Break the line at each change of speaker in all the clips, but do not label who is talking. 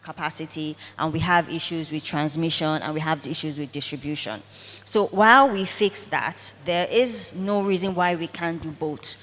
capacity, and we have issues with transmission, and we have the issues with distribution. So while we fix that, there is no reason why we can't do both.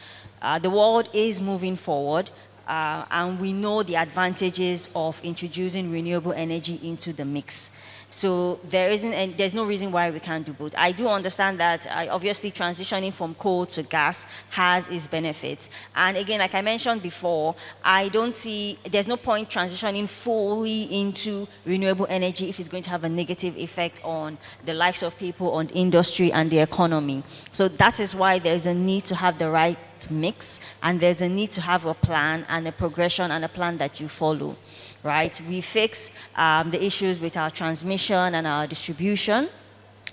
The world is moving forward, and we know the advantages of introducing renewable energy into the mix. So there's no reason why we can't do both. I do understand that obviously transitioning from coal to gas has its benefits. And again, like I mentioned before, there's no point transitioning fully into renewable energy if it's going to have a negative effect on the lives of people, on industry and the economy. So that is why there's a need to have the right mix, and there's a need to have a plan and a progression and a plan that you follow. Right? We fix the issues with our transmission and our distribution.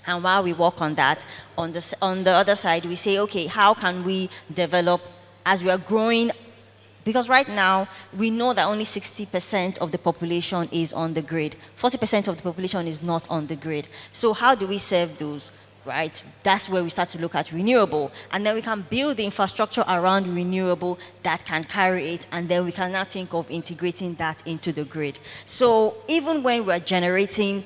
And while we work on that, on the other side, we say, okay, how can we develop as we are growing? Because right now, we know that only 60% of the population is on the grid. 40% of the population is not on the grid. So how do we serve those? Right? That's where we start to look at renewable. And then we can build the infrastructure around renewable that can carry it, and then we can now think of integrating that into the grid. So even when we're generating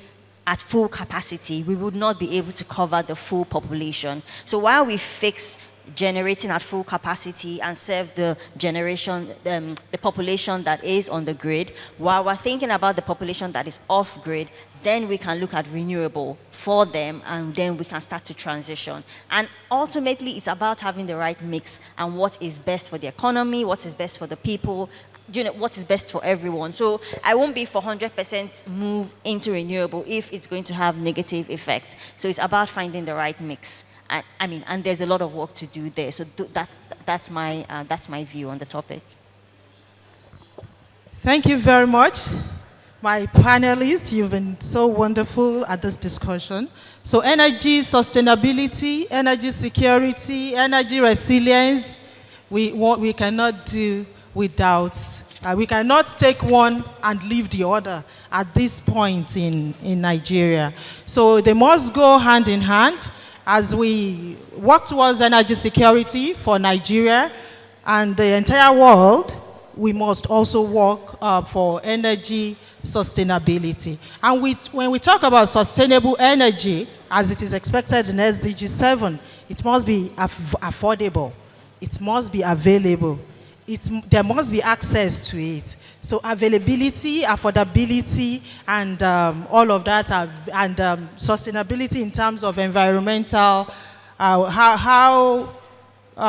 at full capacity, we would not be able to cover the full population. So while we fix generating at full capacity and serve the the population that is on the grid, while we're thinking about the population that is off grid, then we can look at renewable for them, and then we can start to transition. And ultimately, it's about having the right mix and what is best for the economy, what is best for the people, what is best for everyone. So I won't be for 100% move into renewable if it's going to have negative effects. So it's about finding the right mix. And there's a lot of work to do there. So that's my view on the topic.
Thank you very much. My panelists, you've been so wonderful at this discussion. So energy sustainability, energy security, energy resilience, we cannot do without. We cannot take one and leave the other at this point in Nigeria. So they must go hand in hand. As we work towards energy security for Nigeria and the entire world, we must also work for energy sustainability. And when we talk about sustainable energy, as it is expected in SDG 7, it must be affordable. It must be available. There must be access to it. So availability, affordability, and all of that, and sustainability in terms of environmental, how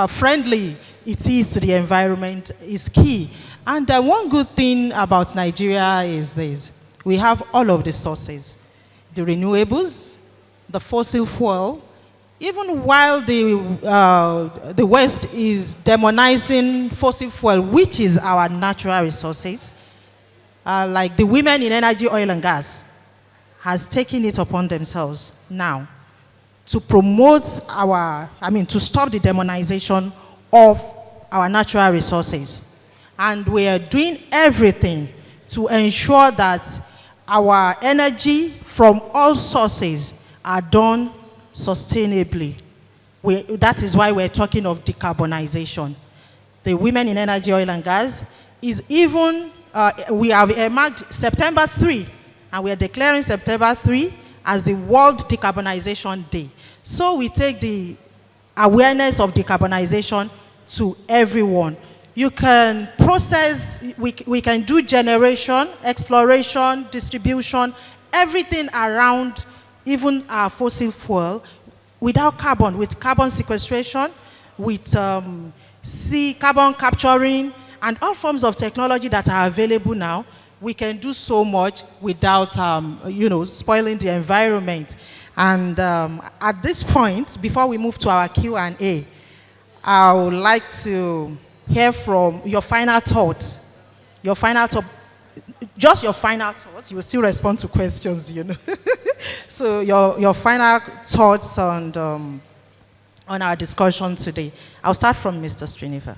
friendly it is to the environment is key. And one good thing about Nigeria is this. We have all of the sources, the renewables, the fossil fuel. Even while the West is demonizing fossil fuel, which is our natural resources, like the women in energy, oil and gas, has taken it upon themselves now to promote to stop the demonization of our natural resources. And we are doing everything to ensure that our energy from all sources are done sustainably. That is why we're talking of decarbonization. The women in energy, oil and gas is even, we have earmarked September 3, and we are declaring September 3 as the World Decarbonization Day. So we take the awareness of decarbonization to everyone. You can process, we can do generation, exploration, distribution, everything around even our fossil fuel without carbon, with carbon sequestration, with carbon capturing, and all forms of technology that are available now. We can do so much without, spoiling the environment. And at this point, before we move to our Q&A, I would like to hear from your final thoughts. Your final thought, just your final thoughts. You will still respond to questions, So your final thoughts on our discussion today. I'll start from Mr. Sriniva.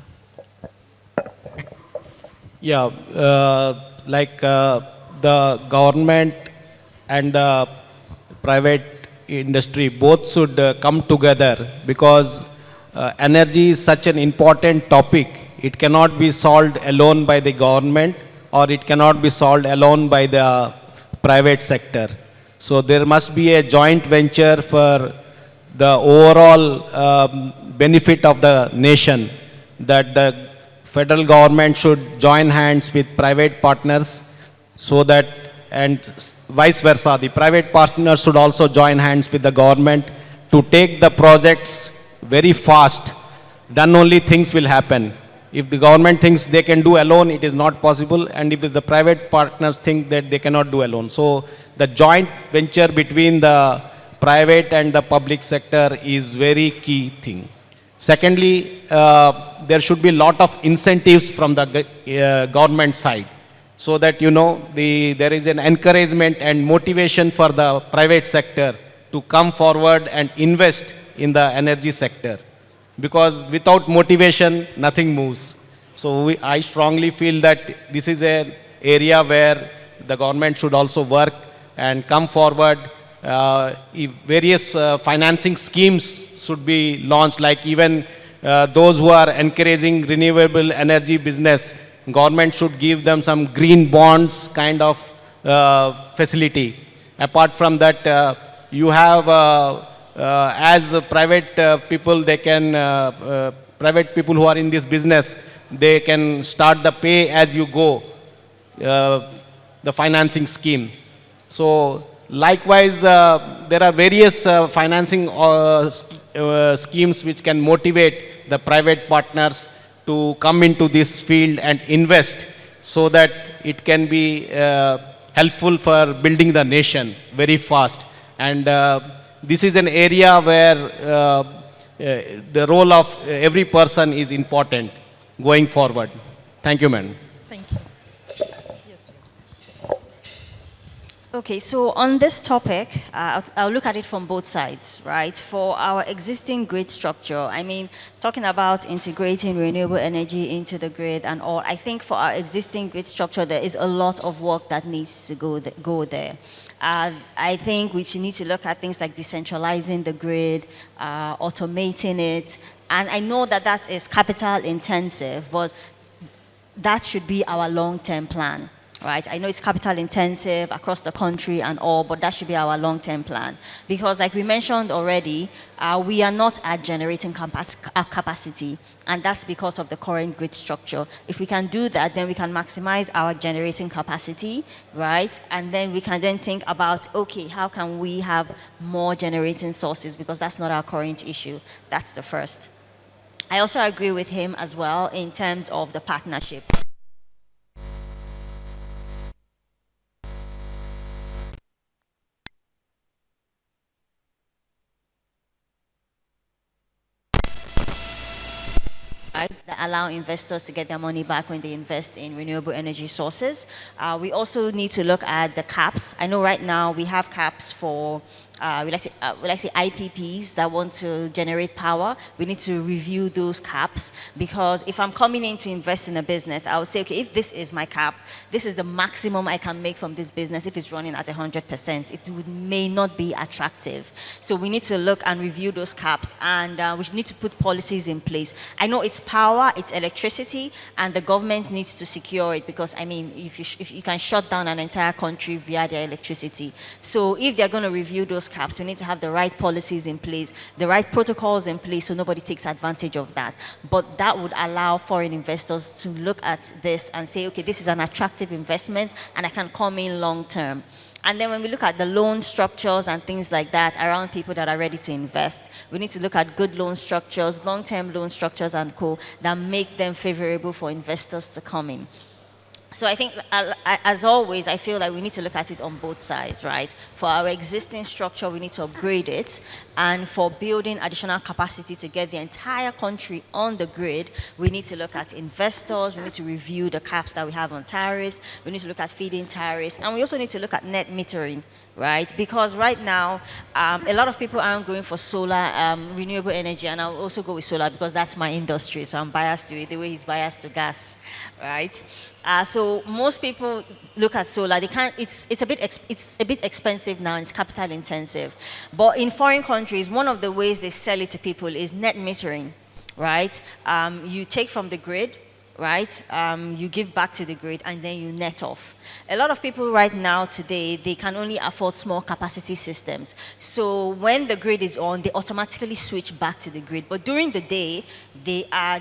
Yeah, the government and the private industry both should come together, because energy is such an important topic. It cannot be solved alone by the government. or it cannot be solved alone by the private sector. So there must be a joint venture for the overall benefit of the nation, that the federal government should join hands with private partners, so that, and vice versa, the private partners should also join hands with the government to take the projects very fast. Then only things will happen. If the government thinks they can do alone, it is not possible, and if the private partners think that they cannot do alone. So the joint venture between the private and the public sector is very key thing. Secondly, there should be a lot of incentives from the government side, so that there is an encouragement and motivation for the private sector to come forward and invest in the energy sector. Because without motivation, nothing moves. So I strongly feel that this is an area where the government should also work and come forward. If various financing schemes should be launched, like even those who are encouraging renewable energy business, government should give them some green bonds kind of facility. Apart from that, you have as private people, they can private people who are in this business, they can start the pay as you go, the financing scheme. So likewise, there are various financing schemes which can motivate the private partners to come into this field and invest, so that it can be helpful for building the nation very fast. And this is an area where the role of every person is important going forward. Thank you, madam.
Thank you.
Okay, so on this topic, I'll look at it from both sides, right? For our existing grid structure, I mean, talking about integrating renewable energy into the grid and all, I think for our existing grid structure, there is a lot of work that needs to go there. I think we should need to look at things like decentralizing the grid, automating it, and I know that that is capital intensive, but that should be our long-term plan. Right? I know it's capital intensive across the country and all, but that should be our long-term plan. Because like we mentioned already, we are not at generating capacity, and that's because of the current grid structure. If we can do that, then we can maximize our generating capacity, right? And then we can then think about, okay, how can we have more generating sources, because that's not our current issue. That's the first. I also agree with him as well in terms of the partnership. That allow investors to get their money back when they invest in renewable energy sources. We also need to look at the caps. I know right now we have caps for will I say IPPs that want to generate power. We need to review those caps, because if I'm coming in to invest in a business, I would say, okay, if this is my cap, this is the maximum I can make from this business. If it's running at 100%, it may not be attractive. So we need to look and review those caps, and we need to put policies in place. I know it's power, it's electricity, and the government needs to secure it, because I mean, if you can shut down an entire country via their electricity. So if they're going to review those caps, we need to have the right policies in place, the right protocols in place, so nobody takes advantage of that. But that would allow foreign investors to look at this and say, okay, this is an attractive investment and I can come in long term. And then when we look at the loan structures and things like that around people that are ready to invest, we need to look at good loan structures, long-term loan structures and co, that make them favorable for investors to come in. So I think, as always, I feel like we need to look at it on both sides, right? For our existing structure, we need to upgrade it. And for building additional capacity to get the entire country on the grid, we need to look at investors, we need to review the caps that we have on tariffs, we need to look at feed-in tariffs, and we also need to look at net metering, right? Because right now, a lot of people aren't going for solar, renewable energy, and I'll also go with solar because that's my industry, so I'm biased to it, the way he's biased to gas, right? So most people look at solar. They can't. It's a bit expensive now. And it's capital intensive. But in foreign countries, one of the ways they sell it to people is net metering, right? You take from the grid, right? You give back to the grid and then you net off. A lot of people right now today, they can only afford small capacity systems. So when the grid is on, they automatically switch back to the grid. But during the day, they are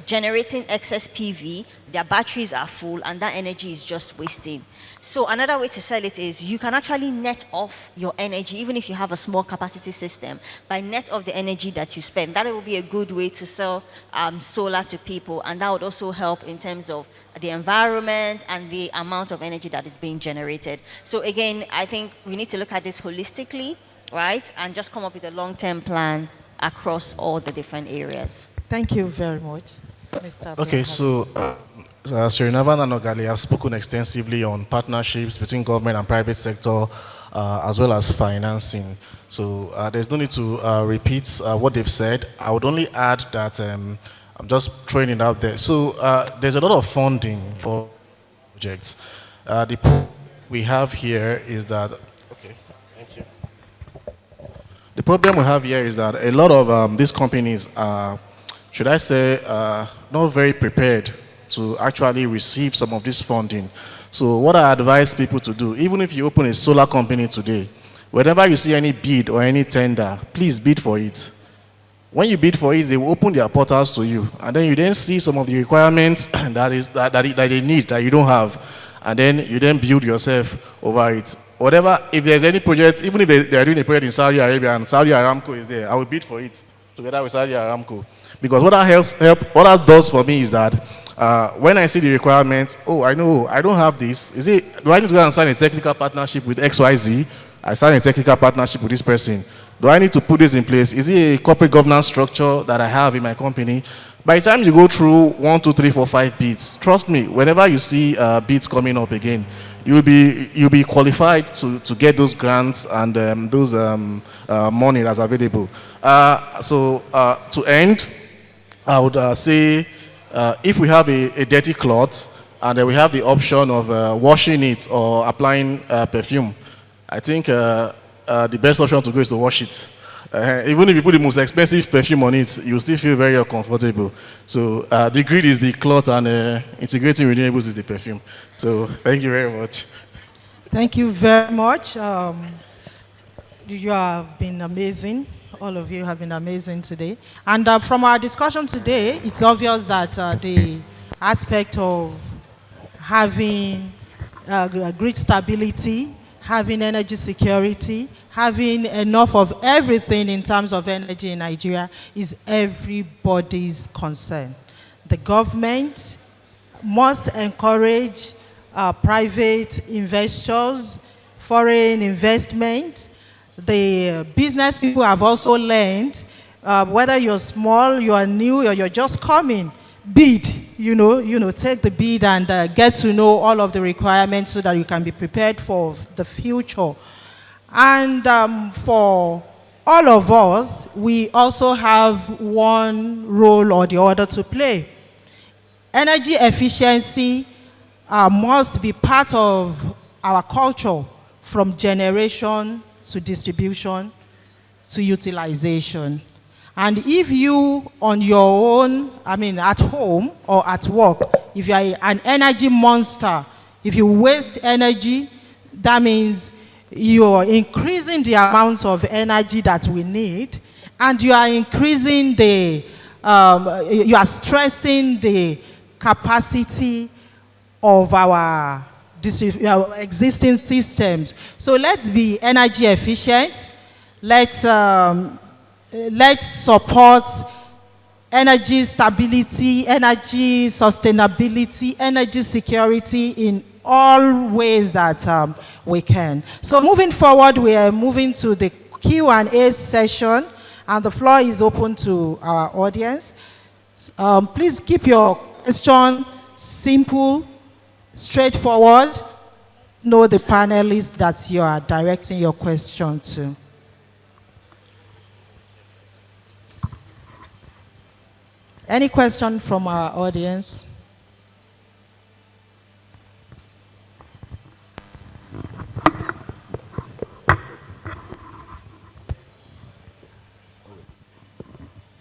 generating excess PV, their batteries are full, and that energy is just wasting. So another way to sell it is you can actually net off your energy, even if you have a small capacity system, by net off the energy that you spend. That will be a good way to sell solar to people, and that would also help in terms of the environment and the amount of energy that is being generated. So again, I think we need to look at this holistically, right, and just come up with a long-term plan across all the different areas.
Thank you very much, Mr.
Okay,
Abdulkadir.
so Srinavan and Ogali have spoken extensively on partnerships between government and private sector, as well as financing. So there's no need to repeat what they've said. I would only add that I'm just throwing it out there. So there's a lot of funding for projects. The problem we have here is that, okay, thank you. The problem we have here is that a lot of these companies are, should I say, not very prepared to actually receive some of this funding. So what I advise people to do, even if you open a solar company today, whenever you see any bid or any tender, please bid for it. When you bid for it, they will open their portals to you, and then you then see some of the requirements that they need that you don't have, and then you then build yourself over it. Whatever, if there's any project, even if they are doing a project in Saudi Arabia and Saudi Aramco is there, I will bid for it together with Saudi Aramco. Because what what that does for me is that when I see the requirements, oh, I know I don't have this. Do I need to go and sign a technical partnership with XYZ? I sign a technical partnership with this person. Do I need to put this in place? Is it a corporate governance structure that I have in my company? By the time you go through 1, 2, 3, 4, 5 bids, trust me, whenever you see bids coming up again, you'll be qualified to get those grants and those money that's available. To end, I would say if we have a dirty cloth and we have the option of washing it or applying perfume, I think the best option to go is to wash it. Even if you put the most expensive perfume on it, you still feel very uncomfortable. So the grid is the cloth and integrating renewables is the perfume. So thank you very much.
Thank you very much. You have been amazing. All of you have been amazing today. And from our discussion today, it's obvious that the aspect of having grid stability, having energy security, having enough of everything in terms of energy in Nigeria is everybody's concern. The government must encourage private investors, foreign investment. The business people have also learned, whether you're small, you're new, or you're just coming, bid, take the bid and get to know all of the requirements so that you can be prepared for the future. And for all of us, we also have one role or the other to play. Energy efficiency must be part of our culture from generation to distribution to utilization. And if you on your own, at home or at work, if you are an energy monster, if you waste energy, that means you are increasing the amount of energy that we need, and you are increasing you are stressing the capacity of our existing systems. So let's be energy efficient. Let's support energy stability, energy sustainability, energy security in all ways that we can. So moving forward, we are moving to the Q&A session, and the floor is open to our audience. Please keep your question simple, straightforward. Know the panelists that you are directing your question to. Any question from our audience?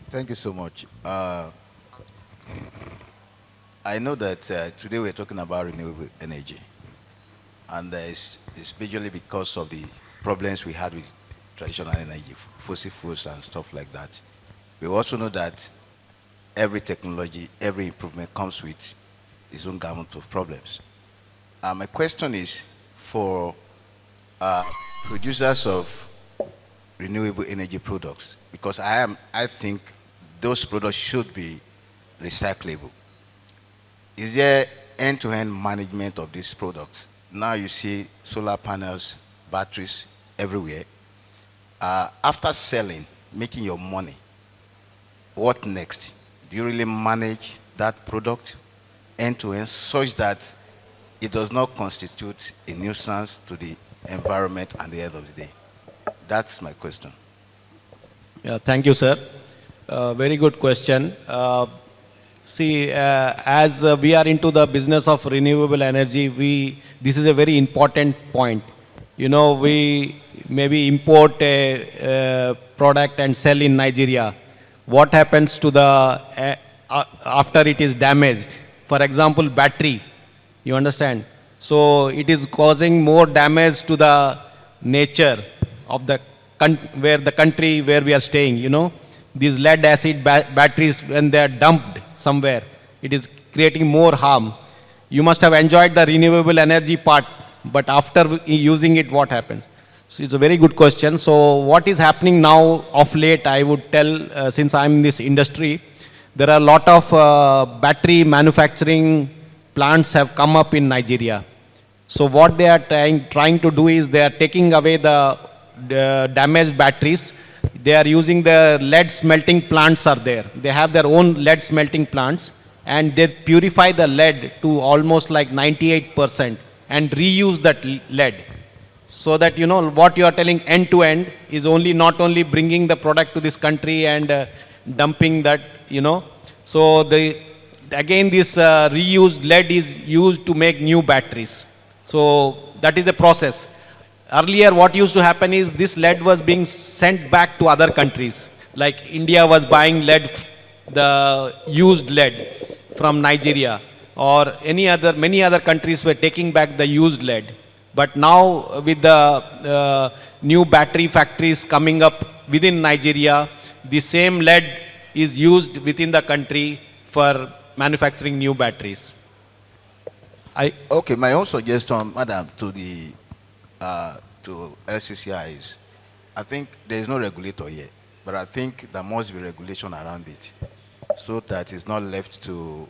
Thank you so much. I know that today we're talking about renewable energy, and it's majorly because of the problems we had with traditional energy, fossil fuels and stuff like that. We also know that every technology, every improvement comes with its own gamut of problems. My question is for producers of renewable energy products, because I think those products should be recyclable. Is there end-to-end management of these products? Now you see solar panels, batteries everywhere. After selling, making your money, what next? Do you really manage that product end-to-end such that it does not constitute a nuisance to the environment at the end of the day? That's my question.
Yeah, thank you, sir. Very good question. See, as we are into the business of renewable energy, this is a very important point. You know, we maybe import a product and sell in Nigeria. What happens to the after it is damaged? For example, battery. You understand? So it is causing more damage to the nature of the where the country where we are staying. You know, these lead acid batteries, when they are dumped somewhere, it is creating more harm. You must have enjoyed the renewable energy part, but after using it, what happens? So it's a very good question. So what is happening now of late, I would tell, since I'm in this industry, there are a lot of battery manufacturing plants have come up in Nigeria. So what they are trying to do is they are taking away the damaged batteries. They are using the lead smelting plants are there. They have their own lead smelting plants, and they purify the lead to almost like 98% and reuse that lead. So that, you know, what you are telling end to end is only not only bringing the product to this country and dumping that, you know. So again this reused lead is used to make new batteries. So that is a process. Earlier what used to happen is this lead was being sent back to other countries. Like India was buying lead, the used lead from Nigeria, or many other countries were taking back the used lead. But now with the new battery factories coming up within Nigeria, the same lead is used within the country for manufacturing new batteries.
Okay, my own suggestion, madam, to the to LCCI is, I think there is no regulator here, but I think there must be regulation around it, so that it's not left to,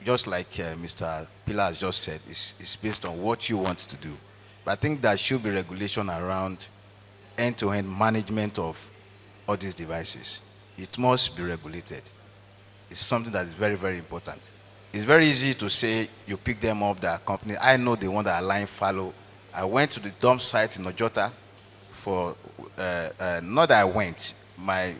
just like Mr. Pilar has just said, it's based on what you want to do. But I think there should be regulation around end-to-end management of all these devices. It must be regulated. It's something that is very, very important. It's very easy to say you pick them up, their company. I know the one that are lying fallow. I went to the dump site in Ojota for, not that I went, my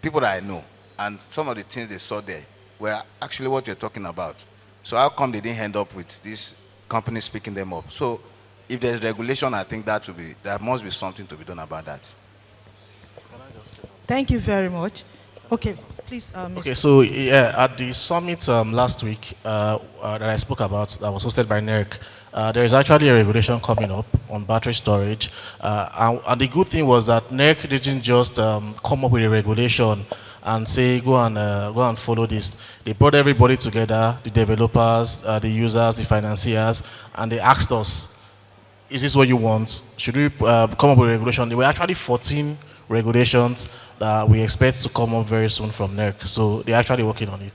people that I know, and some of the things they saw there were actually what you're talking about. So how come they didn't end up with these companies picking them up? So if there's regulation, I think there must be something to be done about that.
Thank you very much. Okay, please, Mr.
Okay, so yeah, at the summit last week that I spoke about, that was hosted by NERC, there is actually a regulation coming up on battery storage. And the good thing was that NERC didn't just come up with a regulation and say, go and follow this. They brought everybody together, the developers, the users, the financiers, and they asked us, is this what you want? Should we come up with a regulation? There were actually 14 regulations that we expect to come up very soon from NERC. So they're actually working on it.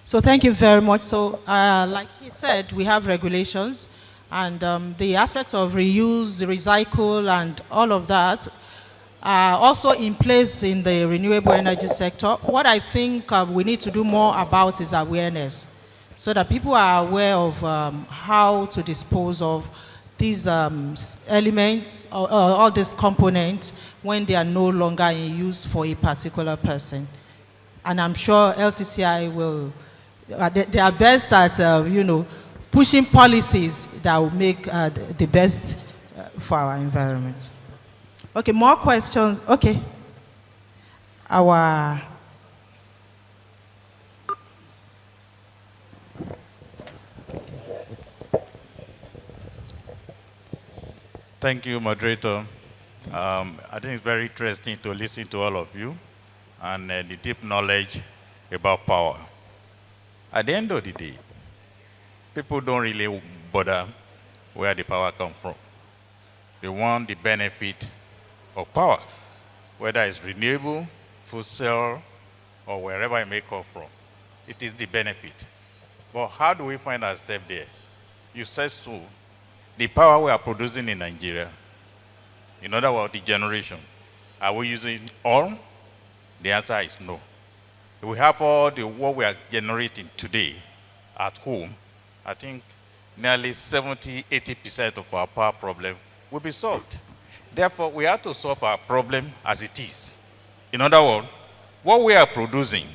So thank you very much. So like he said, we have regulations, and the aspect of reuse, recycle, and all of that are also in place in the renewable energy sector. What I think we need to do more about is awareness, so that people are aware of how to dispose of these elements or all these components when they are no longer in use for a particular person. And I'm sure LCCI will, they are best at, pushing policies that will make the best for our environment. Okay, more questions. Okay. Our
Thank you, moderator. I think it's very interesting to listen to all of you and the deep knowledge about power. At the end of the day, people don't really bother where the power comes from. They want the benefit of power, whether it's renewable, fossil, or wherever it may come from. It is the benefit. But how do we find ourselves there? You said so. The power we are producing in Nigeria, in other words, the generation, are we using all? The answer is no. We have all the what we are generating today at home. I think nearly 70–80% of our power problem will be solved. Therefore, we have to solve our problem as it is. In other words, what we are producing,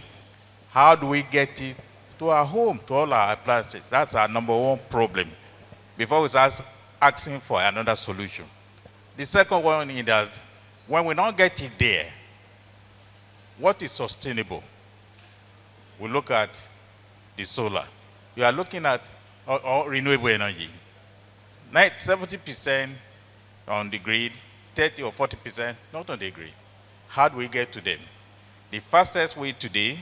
how do we get it to our home, to all our appliances? That's our number one problem before we start asking for another solution. The second one is that when we don't get it there, what is sustainable? We look at the solar. You are looking at all renewable energy. 70% on the grid, 30 or 40% not on the grid. How do we get to them? The fastest way today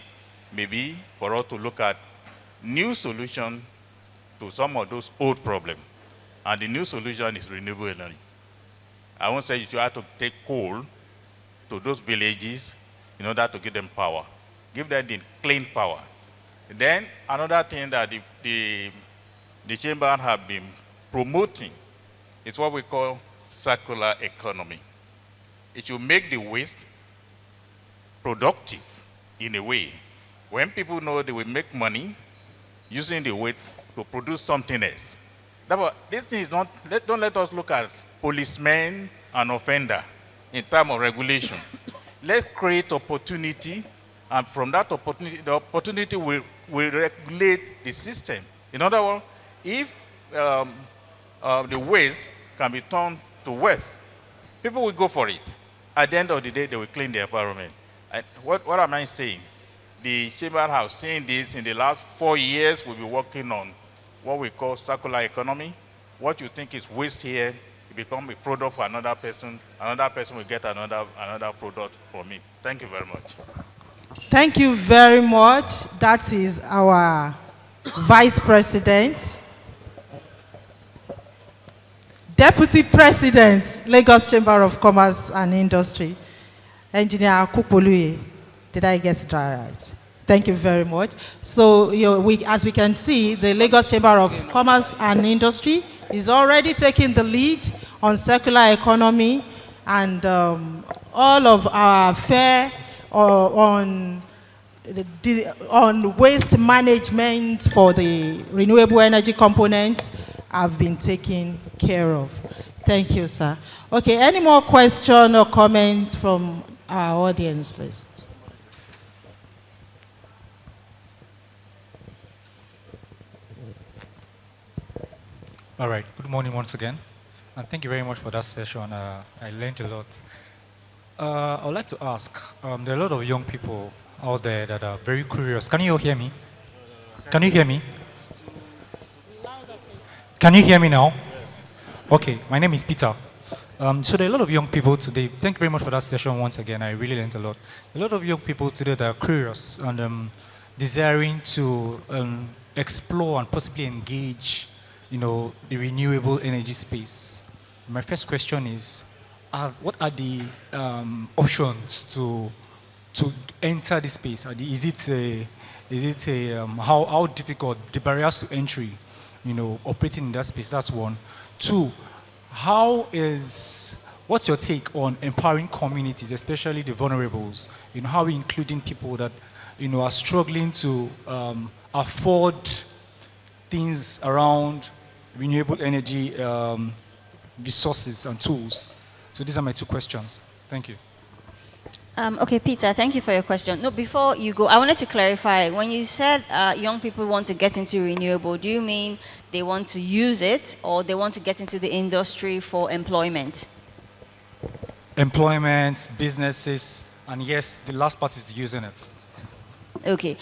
may be for us to look at new solution to some of those old problems. And the new solution is renewable energy. I won't say you should have to take coal to those villages in order to give them power. Give them the clean power. Then another thing that the chamber have been promoting is what we call circular economy. It should make the waste productive in a way. When people know they will make money using the waste to produce something else. Therefore, this thing is not, don't let us look at policemen and offender in terms of regulation. Let's create opportunity, and from that opportunity, the opportunity will regulate the system. In other words, if the waste can be turned to wealth, people will go for it. At the end of the day, they will clean the environment. And what am I saying? The chamber has seen this in the last 4 years. We'll be working on what we call circular economy. What you think is waste here, it become a product for another person will get another product from it. Thank you very much.
Thank you very much. That is our Vice President, Deputy President, Lagos Chamber of Commerce and Industry, Engineer Kukpoluye. Did I get it right? Thank you very much. So, as we can see, the Lagos Chamber of Commerce and Industry is already taking the lead on circular economy, and all of our fare on waste management for the renewable energy components have been taken care of. Thank you, sir. Okay, any more questions or comments from our audience, please?
All right, good morning once again. And thank you very much for that session. I learned a lot. I would like to ask, there are a lot of young people out there that are very curious. Can you all hear me? Can you hear me? Can you hear me now? Okay, my name is Peter. So there are a lot of young people today. Thank you very much for that session once again. I really learned a lot. A lot of young people today that are curious and desiring to explore and possibly engage, the renewable energy space. My first question is, what are the options to enter this space? How difficult the barriers to entry, operating in that space? That's one. Two, what's your take on empowering communities, especially the vulnerables? How are we including people that, are struggling to afford things around renewable energy resources and tools? So these are my two questions. Thank you.
Okay, Peter, thank you for your question. No, before you go, I wanted to clarify. When you said young people want to get into renewable, do you mean they want to use it or they want to get into the industry for employment?
Employment, businesses, and yes, the last part is using it.
Okay.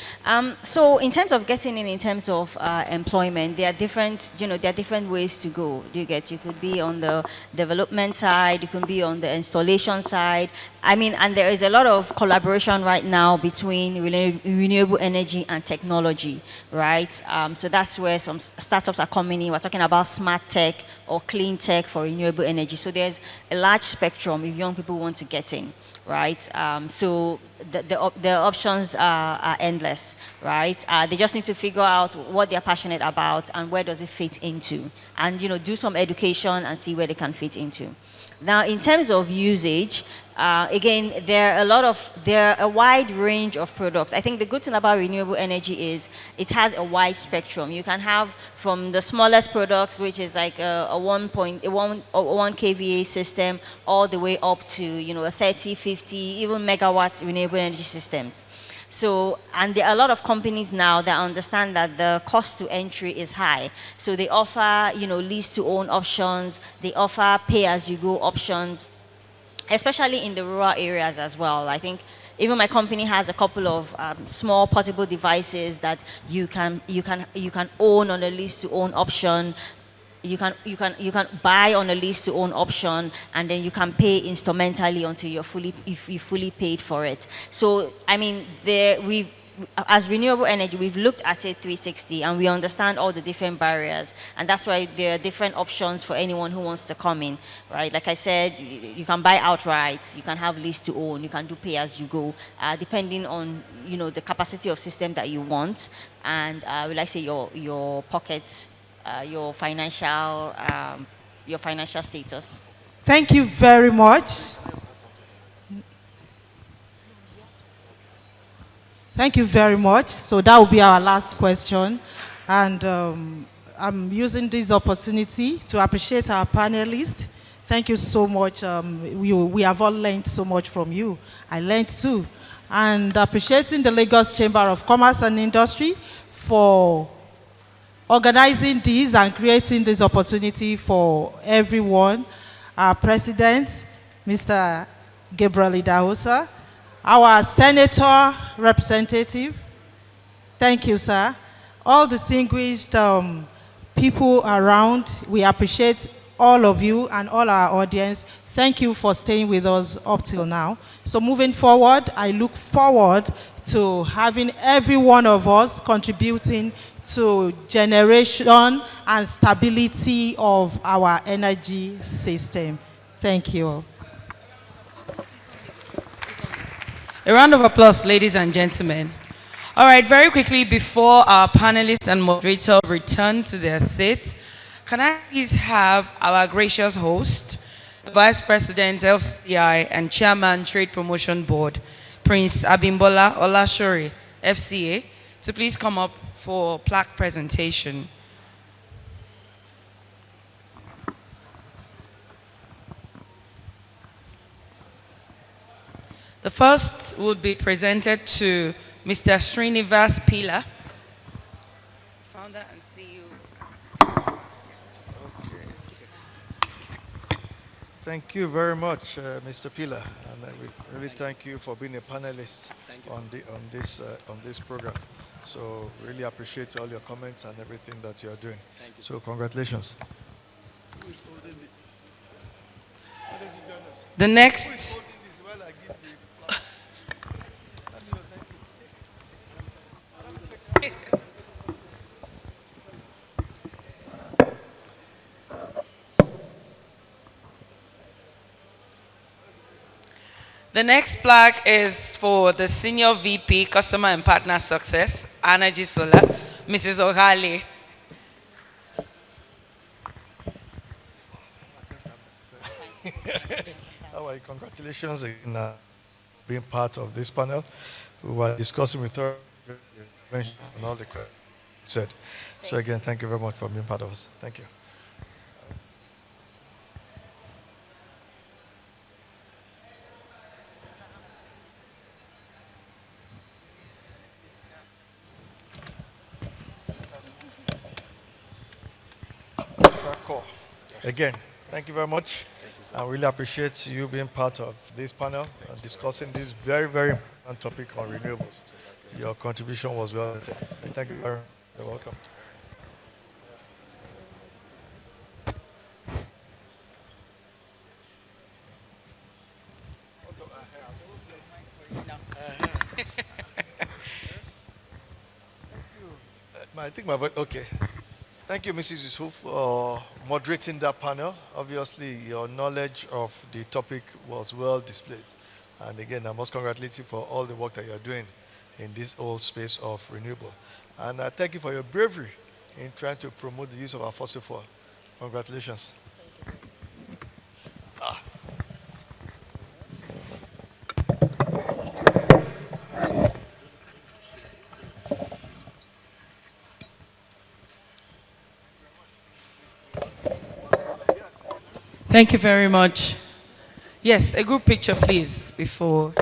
So in terms of getting in terms of employment, there are different, there are different ways to go. Do you get? You could be on the development side, you can be on the installation side. I mean, and there is a lot of collaboration right now between renewable energy and technology, right? So that's where some startups are coming in. We're talking about smart tech or clean tech for renewable energy. So there's a large spectrum if young people want to get in, right? So the options are endless, right? They just need to figure out what they're passionate about and where does it fit into, and do some education and see where they can fit into. Now, in terms of usage, again, there are a wide range of products. I think the good thing about renewable energy is it has a wide spectrum. You can have from the smallest products, which is like a 1 kVA system, all the way up to a 30, 50, even megawatt renewable energy systems. So, and there are a lot of companies now that understand that the cost to entry is high. So they offer, lease to own options. They offer pay as you go options, especially in the rural areas as well. I think even my company has a couple of small portable devices that you can own on a lease to own option. You can buy on a lease to own option, and then you can pay instrumentally until you fully paid for it. So I mean, as renewable energy, we've looked at it 360, and we understand all the different barriers, and that's why there are different options for anyone who wants to come in, right? Like I said, you can buy outright, you can have lease to own, you can do pay as you go, depending on the capacity of system that you want, and will I say your pockets. Your financial status.
Thank you very much. Thank you very much. So that will be our last question. And I'm using this opportunity to appreciate our panelists. Thank you so much. We have all learned so much from you. I learned too. And appreciating the Lagos Chamber of Commerce and Industry for organizing this and creating this opportunity for everyone. Our president, Mr. Gabriel Idahosa, our senator representative, thank you, sir. All distinguished people around, we appreciate all of you and all our audience. Thank you for staying with us up till now. So moving forward, I look forward to having every one of us contributing to generation and stability of our energy system. Thank you.
A round of applause, ladies and gentlemen. All right, very quickly, before our panelists and moderator return to their seats, can I please have our gracious host, the Vice President, LCI, and Chairman, Trade Promotion Board, Prince Abimbola Olashore, FCA, to please come up for plaque presentation. The first will be presented to Mr. Srinivas Pila, founder and CEO.
Okay. Thank you very much, Mr. Pila, and we really thank you for being a panelist on this program. So really appreciate all your comments and everything that you are doing. So congratulations.
The next. The next plaque is for the Senior VP, Customer and Partner Success, Energy Solar, Mrs. O'Hale.
All right, congratulations in being part of this panel. We were discussing with her on all the questions said. So again, thank you very much for being part of us. Thank you. Again, thank you very much. I really appreciate you being part of this panel and discussing this very, very important topic on renewables. your contribution was well noted. Thank you very much. You're welcome. I think my voice, okay. Thank you, Mrs. Yusuf, for moderating that panel. Obviously, your knowledge of the topic was well displayed. And again, I must congratulate you for all the work that you're doing in this whole space of renewable. And I thank you for your bravery in trying to promote the use of our fossil fuel. Congratulations.
Thank you very much. Yes, a group picture, please, before.